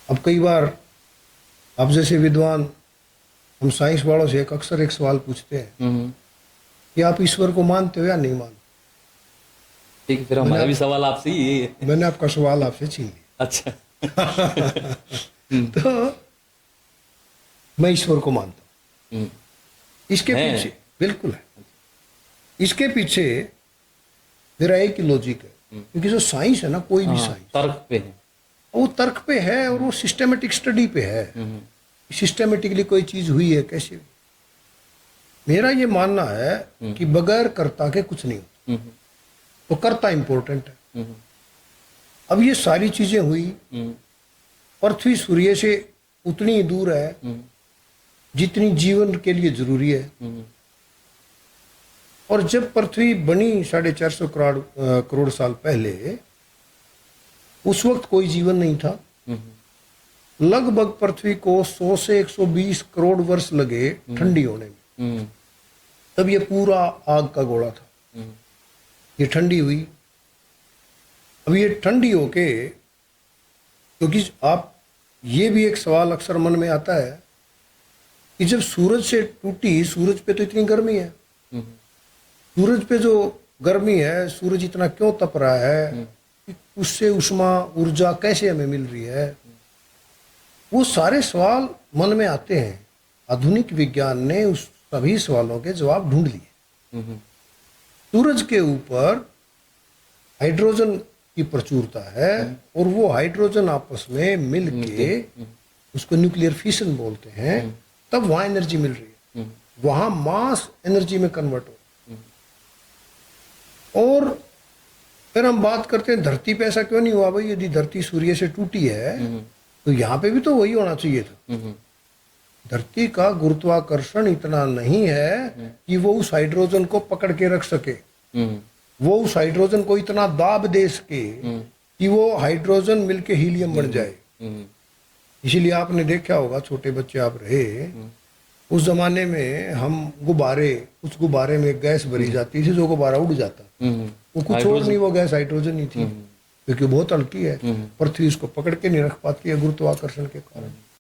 अब कई बार आप जैसे विद्वान, हम साइंस वालों से अक्सर एक सवाल पूछते हैं हम्म। कि आप ईश्वर को मानते हो या नहीं मानते। ठीक है, फिर मैंने हमारा भी आप सवाल आपसे ही है। मैंने आपका सवाल आपसे छीन अच्छा। लिया। हम्म। तो मैं ईश्वर को मानता हूँ। हम्म। इसके है। पीछे बिल्कुल है। इसके पीछे मेरा एक ही लॉजिक है, क्योंकि जो साइंस है ना, कोई भी हाँ, साइंस, तर्क पे है। वो तर्क पे है और वो सिस्टेमेटिक स्टडी पे है। हम्म। सिस्टेमेटिकली कोई चीज हुई है कैसे हुई। मेरा ये मानना है कि बगैर कर्ता के कुछ नहीं होता, हम्म। तो कर्ता इंपॉर्टेंट है। हम्म। अब ये सारी चीजें हुई, हम्म। पृथ्वी सूर्य से उतनी ही दूर है हम्म। जितनी जीवन के लिए जरूरी है। हम्म। और जब पृथ्वी बनी 450 करोड़ साल पहले, उस वक्त कोई जीवन नहीं था। लगभग पृथ्वी को 100 से 120 करोड़ वर्ष लगे ठंडी होने में। हम्म। तब ये पूरा आग का गोला था। हम्म। ये ठंडी हुई। अब ये ठंडी होके, क्योंकि आप, ये भी एक सवाल अक्सर मन में आता है कि जब सूरज से टूटी, सूरज पे तो इतनी गर्मी है, हम्म। सूरज पे जो गर्मी है, सूरज इतना क्यों तप रहा है, कि उससे उष्मा ऊर्जा कैसे हमें मिल रही है। वो सारे सवाल मन में आते हैं। आधुनिक विज्ञान ने उस सभी सवालों के जवाब ढूंढ लिए। हम्म। सूरज के ऊपर हाइड्रोजन की प्रचुरता है, और वो हाइड्रोजन आपस में मिल के, उसको न्यूक्लियर फिशन बोलते हैं, तब वहां एनर्जी मिल रही है। वहां मास एनर्जी में कन्वर्ट हो। और फिर हम बात करते हैं धरती पे ऐसा क्यों नहीं हुआ भाई। यदि धरती सूर्य से टूटी है तो यहाँ पे भी तो वही होना चाहिए था। धरती का गुरुत्वाकर्षण इतना नहीं है कि वो उस हाइड्रोजन को पकड़ के रख सके। वो उस हाइड्रोजन को इतना दाब दे सके कि वो हाइड्रोजन मिलके हीलियम बन जाए। इसीलिए आपने देखा होगा, छोटे बच्चे आप रहे, उस जमाने में हम गुब्बारे, उस गुब्बारे में गैस भरी जाती थी, जो गुब्बारा उड़ जाता, वो कुछ और नहीं, वो गैस हाइड्रोजन ही थी, क्योंकि बहुत हल्की है। पृथ्वी उसको पकड़ के नहीं रख पाती है गुरुत्वाकर्षण के कारण।